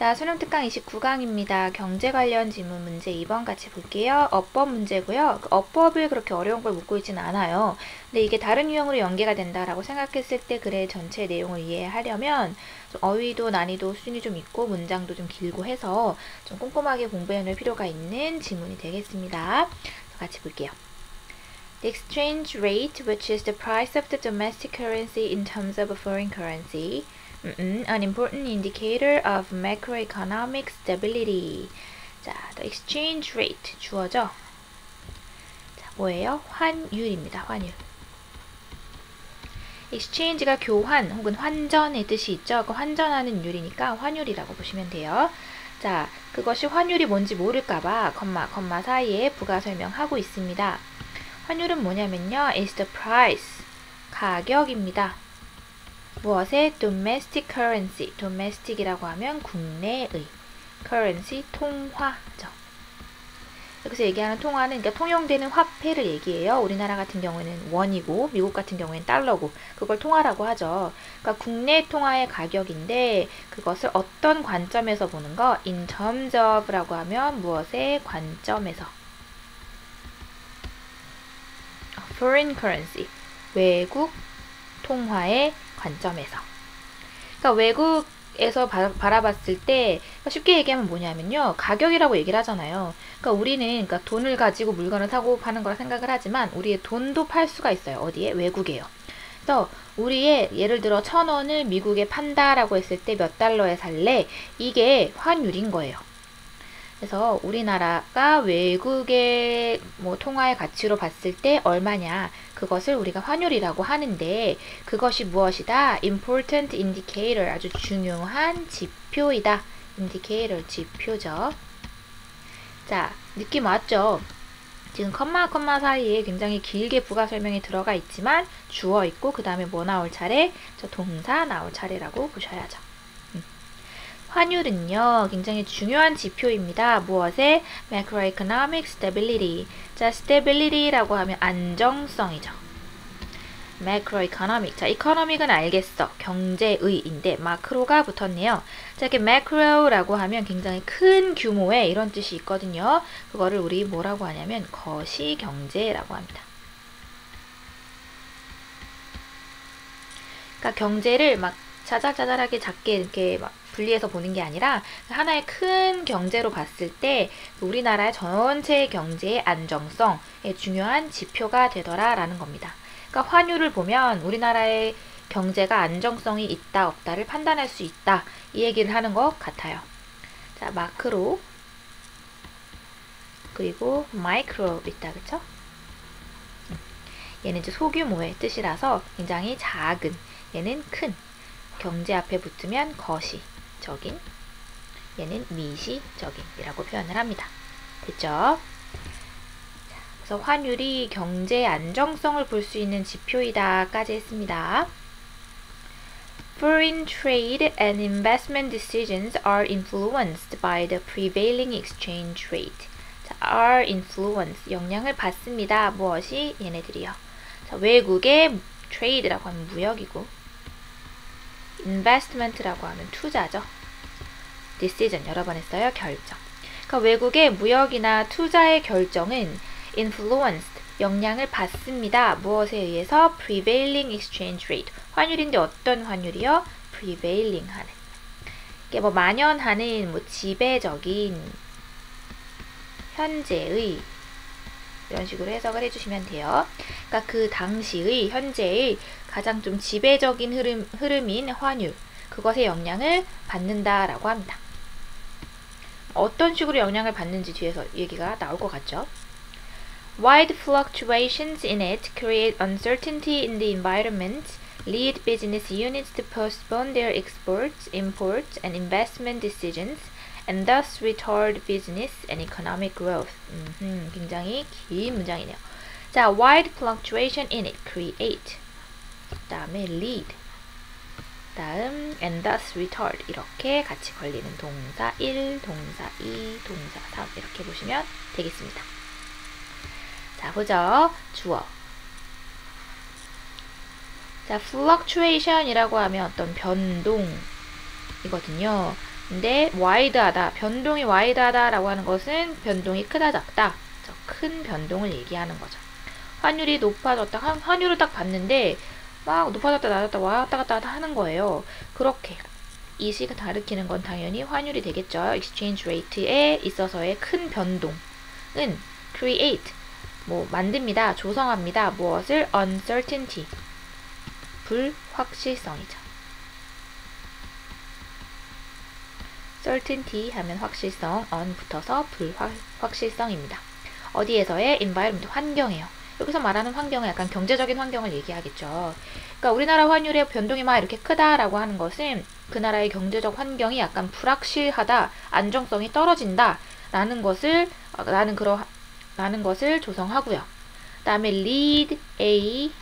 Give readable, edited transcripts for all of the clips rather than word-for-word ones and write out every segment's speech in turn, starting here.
자, 수능 특강 29강입니다. 경제 관련 지문 문제 2번 같이 볼게요. 어법 문제고요. 어법을 그렇게 어려운 걸 묻고 있지는 않아요. 근데 이게 다른 유형으로 연계가 된다라고 생각했을 때 글의 전체 내용을 이해하려면 좀 어휘도 난이도 수준이 좀 있고 문장도 좀 길고 해서 좀 꼼꼼하게 공부해 놓을 필요가 있는 지문이 되겠습니다. 같이 볼게요. The exchange rate, which is the price of the domestic currency in terms of a foreign currency, an important indicator of macroeconomic stability. 자, the exchange rate 주어죠. 자, 뭐예요? 환율입니다. 환율. exchange가 교환 혹은 환전의 뜻이 있죠. 그 환전하는 율이니까 환율이라고 보시면 돼요. 자, 그것이 환율이 뭔지 모를까봐 컴마 사이에 부가 설명하고 있습니다. 환율은 뭐냐면요. is the price, 가격입니다. 무엇의? domestic currency, domestic이라고 하면 국내의, currency, 통화죠. 여기서 얘기하는 통화는 그러니까 통용되는 화폐를 얘기해요. 우리나라 같은 경우에는 원이고 미국 같은 경우에는 달러고 그걸 통화라고 하죠. 그러니까 국내 통화의 가격인데 그것을 어떤 관점에서 보는 거? in terms of 라고 하면 무엇의 관점에서? foreign currency, 외국 통화의 관점에서. 그러니까 외국에서 바라봤을 때 쉽게 얘기하면 뭐냐면요. 가격이라고 얘기를 하잖아요. 그러니까 우리는 그러니까 돈을 가지고 물건을 사고 파는 거라 생각을 하지만 우리의 돈도 팔 수가 있어요. 어디에? 외국에요. 그래서 우리의 예를 들어 1,000원을 미국에 판다라고 했을 때 몇 달러에 살래? 이게 환율인 거예요. 그래서 우리나라가 외국의 통화의 가치로 봤을 때 얼마냐, 그것을 우리가 환율이라고 하는데 그것이 무엇이다? important indicator, 아주 중요한 지표이다. indicator, 지표죠. 자, 느낌 왔죠? 지금 컴마 사이에 굉장히 길게 부가 설명이 들어가 있지만 주어 있고 그 다음에 뭐 나올 차례? 저 동사 나올 차례라고 보셔야죠. 환율은요, 굉장히 중요한 지표입니다. 무엇의? macroeconomic stability. 자, stability라고 하면 안정성이죠. macroeconomic. 자, economic은 알겠어. 경제의인데 마크로가 붙었네요. 자, 이렇게 macro라고 하면 굉장히 큰 규모의 이런 뜻이 있거든요. 그거를 우리 뭐라고 하냐면 거시경제라고 합니다. 그러니까 경제를 막 자잘자잘하게 작게 이렇게 막 분리해서 보는 게 아니라 하나의 큰 경제로 봤을 때 우리나라의 전체 경제의 안정성의 중요한 지표가 되더라라는 겁니다. 그러니까 환율을 보면 우리나라의 경제가 안정성이 있다 없다를 판단할 수 있다, 이 얘기를 하는 것 같아요. 자, 마크로 그리고 마이크로 있다, 그쵸? 얘는 이제 소규모의 뜻이라서 굉장히 작은, 얘는 큰, 경제 앞에 붙으면 거시적인, 얘는 미시적인이라고 표현을 합니다. 됐죠? 자, 그래서 환율이 경제의 안정성을 볼 수 있는 지표이다까지 했습니다. Foreign trade and investment decisions are influenced by the prevailing exchange rate. 자, are influenced, 영향을 받습니다. 무엇이? 얘네들이요. 자, 외국의 trade라고 하면 무역이고 investment라고 하면 투자죠. decision 여러 번 했어요. 결정. 그러니까 외국의 무역이나 투자의 결정은 influenced, 영향을 받습니다. 무엇에 의해서? prevailing exchange rate. 환율인데 어떤 환율이요? prevailing 하는. 이게 만연하는, 지배적인, 현재의, 이런 식으로 해석을 해주시면 돼요. 그러니까 그 당시의, 현재의 가장 좀 지배적인 흐름인 환율, 그것에 영향을 받는다라고 합니다. 어떤 식으로 영향을 받는지 뒤에서 얘기가 나올 것 같죠? Wide fluctuations in it create uncertainty in the environment, lead business units to postpone their exports, imports, and investment decisions, and thus retard business and economic growth. 굉장히 긴 문장이네요. 자, wide fluctuation in it, create. 다음에 lead. 다음, and thus retard. 이렇게 같이 걸리는 동사 1, 동사 2, 동사 3 이렇게 보시면 되겠습니다. 자, 보죠. 주어. 자, fluctuation이라고 하면 어떤 변동, 이거든요. 근데 와이드하다, 변동이 와이드하다라고 하는 것은 변동이 크다 작다, 큰 변동을 얘기하는 거죠. 환율이 높아졌다, 환율을 딱 봤는데 막 높아졌다 낮았다 왔다 갔다 하는 거예요. 그렇게 이 시가 가리키는 건 당연히 환율이 되겠죠. exchange rate에 있어서의 큰 변동은 create, 만듭니다, 조성합니다. 무엇을? uncertainty, 불확실성이죠. certainty 하면 확실성, on 붙어서 불확실성입니다. 어디에서의? environment, 환경이에요. 여기서 말하는 환경은 약간 경제적인 환경을 얘기하겠죠. 그러니까 우리나라 환율의 변동이 막 이렇게 크다라고 하는 것은 그 나라의 경제적 환경이 약간 불확실하다, 안정성이 떨어진다 라는 것을 조성하고요. 그 다음에 lead A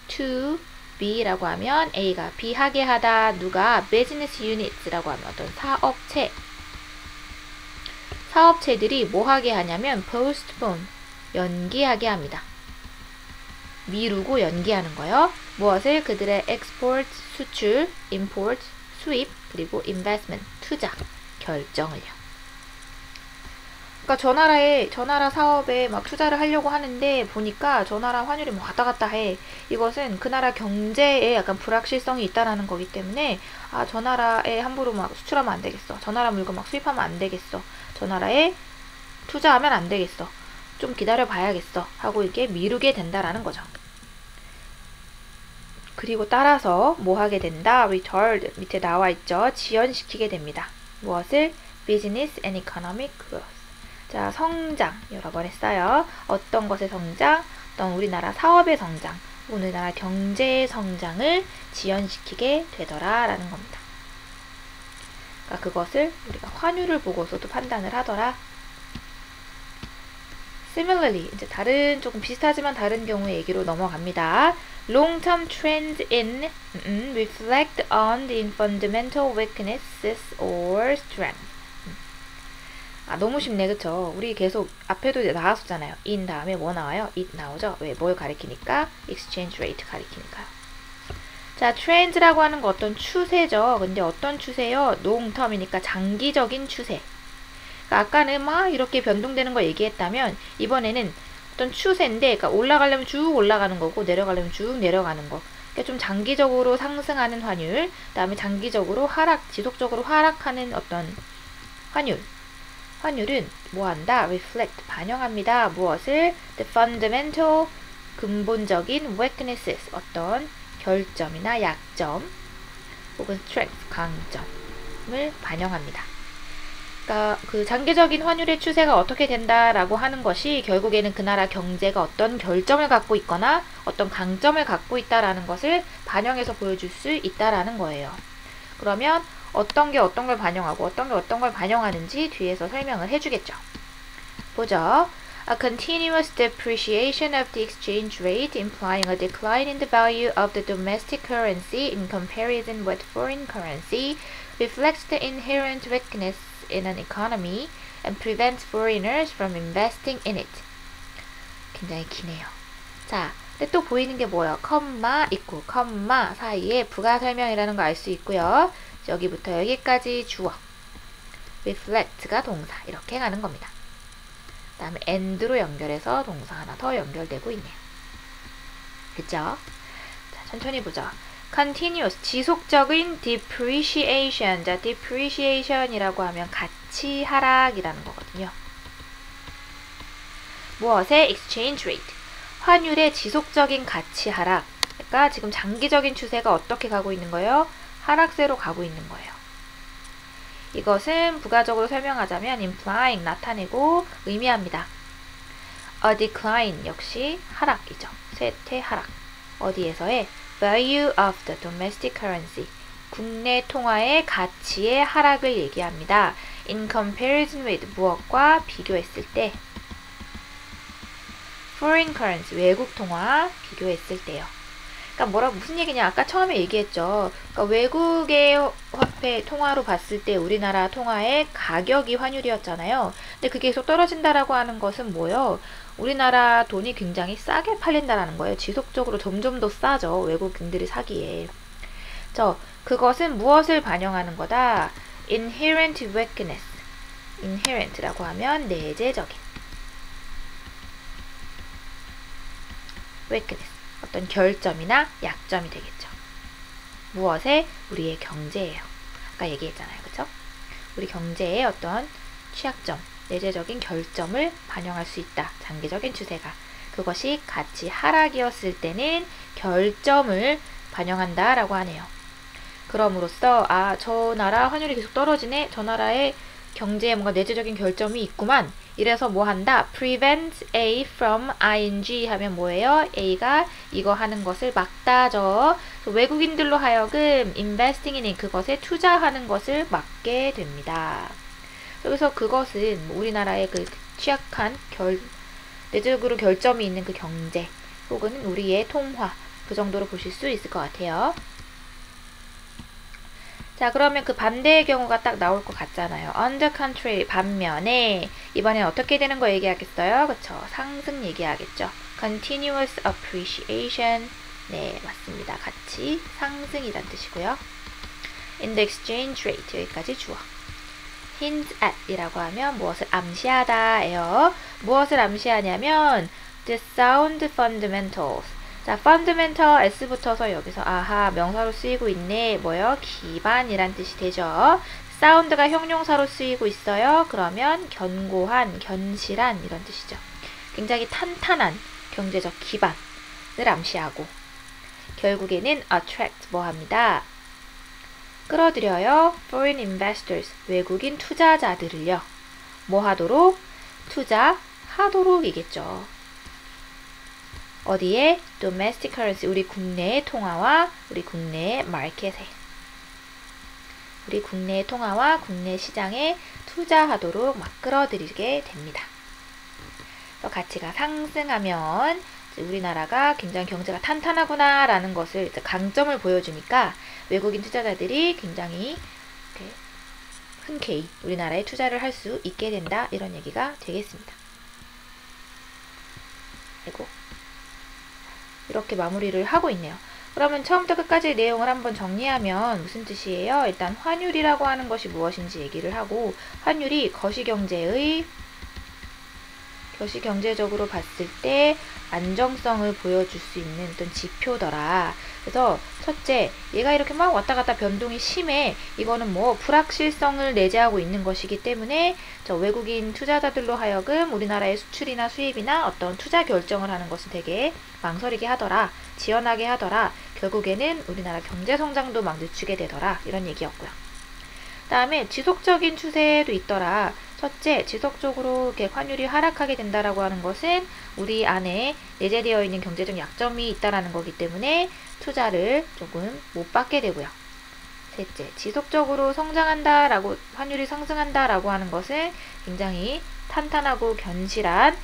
to B라고 하면 A가 B 하게 하다, 누가? business units라고 하면 어떤 사업체들이 뭐 하게 하냐면 postpone, 연기하게 합니다. 미루고 연기하는 거요. 무엇을? 그들의 export, 수출, import, 수입, 그리고 investment, 투자, 결정을요. 그러니까 저 나라 사업에 막 투자를 하려고 하는데 보니까 저 나라 환율이 뭐 왔다 갔다 해. 이것은 그 나라 경제에 약간 불확실성이 있다라는 거기 때문에 저 나라에 함부로 막 수출하면 안 되겠어. 저 나라 물건 막 수입하면 안 되겠어. 저 나라에 투자하면 안 되겠어. 좀 기다려 봐야겠어. 하고 이렇게 미루게 된다라는 거죠. 그리고 따라서 뭐 하게 된다? retard, 밑에 나와 있죠. 지연시키게 됩니다. 무엇을? business and economic growth. 자, 성장 여러 번 했어요. 어떤 것의 성장? 어떤 우리나라 사업의 성장, 우리나라 경제의 성장을 지연시키게 되더라라는 겁니다. 그러니까 그것을 우리가 환율을 보고서도 판단을 하더라. Similarly, 이제 조금 비슷하지만 다른 경우의 얘기로 넘어갑니다. Long-term trends in reflect on the fundamental weaknesses or strength. 너무 쉽네, 그쵸? 우리 계속 앞에도 나왔었잖아요. in 다음에 뭐 나와요? it 나오죠? 왜? 뭘 가리키니까? exchange rate 가리키니까요. 자, trends라고 하는 거 어떤 추세죠. 근데 어떤 추세요? long term이니까 장기적인 추세. 그러니까 아까는 막 이렇게 변동되는 거 얘기했다면 이번에는 어떤 추세인데, 그러니까 올라가려면 쭉 올라가는 거고 내려가려면 쭉 내려가는 거. 그러니까 좀 장기적으로 상승하는 환율, 그다음에 장기적으로 지속적으로 하락하는 어떤 환율은 뭐한다? reflect, 반영합니다. 무엇을? the fundamental, 근본적인 weaknesses, 어떤 결점이나 약점 혹은 strength, 강점을 반영합니다. 그러니까 그 장기적인 환율의 추세가 어떻게 된다라고 하는 것이 결국에는 그 나라 경제가 어떤 결점을 갖고 있거나 어떤 강점을 갖고 있다라는 것을 반영해서 보여줄 수 있다라는 거예요. 그러면 어떤 게 어떤 걸 반영하고 어떤 게 어떤 걸 반영하는지 뒤에서 설명을 해주겠죠. 보죠. A continuous depreciation of the exchange rate implying a decline in the value of the domestic currency in comparison with foreign currency reflects the inherent weakness in an economy and prevents foreigners from investing in it. 굉장히 기네요. 자, 근데 또 보이는 게 뭐예요? 컴마 있고 컴마 사이에 부가 설명이라는 거 알 수 있고요. 여기부터 여기까지 주어, reflect가 동사, 이렇게 가는 겁니다. 그 다음에 and로 연결해서 동사 하나 더 연결되고 있네요. 그죠? 자, 천천히 보죠. continuous, 지속적인 depreciation. 자, depreciation이라고 하면 가치 하락이라는 거거든요. 무엇의? exchange rate. 환율의 지속적인 가치 하락. 그러니까 지금 장기적인 추세가 어떻게 가고 있는 거예요? 하락세로 가고 있는 거예요. 이것은 부가적으로 설명하자면 implying, 나타내고 의미합니다. a decline, 역시 하락이죠. 쇠퇴 하락. 어디에서의? value of the domestic currency. 국내 통화의 가치의 하락을 얘기합니다. in comparison with, 무엇과 비교했을 때? foreign currency, 외국 통화 비교했을 때요. 그러니까 무슨 얘기냐? 아까 처음에 얘기했죠. 그러니까 외국의 화폐 통화로 봤을 때 우리나라 통화의 가격이 환율이었잖아요. 근데 그게 계속 떨어진다라고 하는 것은 뭐예요? 우리나라 돈이 굉장히 싸게 팔린다라는 거예요. 지속적으로 점점 더 싸죠. 외국인들이 사기에. 그것은 무엇을 반영하는 거다? inherent weakness. inherent라고 하면 내재적인. weakness. 어떤 결점이나 약점이 되겠죠. 무엇에? 우리의 경제예요. 아까 얘기했잖아요. 그쵸? 우리 경제의 어떤 취약점, 내재적인 결점을 반영할 수 있다. 장기적인 추세가. 그것이 가치 하락이었을 때는 결점을 반영한다 라고 하네요. 그럼으로써 저 나라 환율이 계속 떨어지네. 저 나라의 경제에 뭔가 내재적인 결점이 있구만. 이래서 뭐 한다? prevent A from ing 하면 뭐예요? A가 이거 하는 것을 막다죠. 외국인들로 하여금 investing in 그것에 투자하는 것을 막게 됩니다. 그래서 그것은 우리나라의 그 취약한 내적으로 결점이 있는 그 경제 혹은 우리의 통화 그 정도로 보실 수 있을 것 같아요. 자, 그러면 그 반대의 경우가 딱 나올 것 같잖아요. On the contrary, 반면에 이번엔 어떻게 되는 거 얘기하겠어요? 그쵸? 상승 얘기하겠죠. Continuous appreciation. 네, 맞습니다. 같이 상승이란 뜻이고요. In the exchange rate. 여기까지 주어. hint at 이라고 하면 무엇을 암시하다 예요. 무엇을 암시하냐면 the sound fundamentals. 자, fundamental s 붙어서 여기서 아하 명사로 쓰이고 있네. 뭐요? 기반이란 뜻이 되죠. sound가 형용사로 쓰이고 있어요. 그러면 견고한, 견실한 이런 뜻이죠. 굉장히 탄탄한 경제적 기반을 암시하고 결국에는 attract 뭐 합니다? 끌어들여요. foreign investors 외국인 투자자들을요. 뭐 하도록? 투자하도록 이겠죠. 어디에? domestic currency 우리 국내의 통화와 우리 국내의 마켓에 우리 국내의 통화와 국내 시장에 투자하도록 막 끌어들이게 됩니다. 그래서 가치가 상승하면 우리나라가 굉장히 경제가 탄탄하구나 라는 것을 강점을 보여주니까 외국인 투자자들이 굉장히 흔쾌히 우리나라에 투자를 할 수 있게 된다 이런 얘기가 되겠습니다. 그리고 이렇게 마무리를 하고 있네요. 그러면 처음부터 끝까지 내용을 한번 정리하면 무슨 뜻이에요? 일단 환율이라고 하는 것이 무엇인지 얘기를 하고 환율이 거시경제적으로 봤을 때 안정성을 보여줄 수 있는 어떤 지표더라. 그래서 첫째, 얘가 이렇게 막 왔다 갔다 변동이 심해. 이거는 뭐 불확실성을 내재하고 있는 것이기 때문에 저 외국인 투자자들로 하여금 우리나라의 수출이나 수입이나 어떤 투자 결정을 하는 것은 되게 망설이게 하더라. 지연하게 하더라. 결국에는 우리나라 경제 성장도 막 늦추게 되더라. 이런 얘기였고요. 다음에 지속적인 추세도 있더라. 첫째, 지속적으로 이렇게 환율이 하락하게 된다라고 하는 것은 우리 안에 내재되어 있는 경제적 약점이 있다라는 거기 때문에 투자를 조금 못 받게 되고요. 셋째, 지속적으로 성장한다라고 환율이 상승한다라고 하는 것은 굉장히 탄탄하고 견실한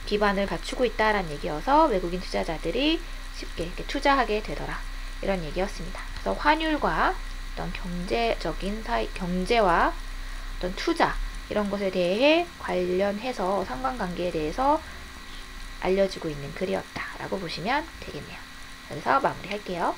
기반을 갖추고 있다라는 얘기여서 외국인 투자자들이 쉽게 이렇게 투자하게 되더라. 이런 얘기였습니다. 그래서 환율과 어떤 경제와 어떤 투자 이런 것에 대해 관련해서 상관관계에 대해서 알려지고 있는 글이었다라고 보시면 되겠네요. 그래서 마무리할게요.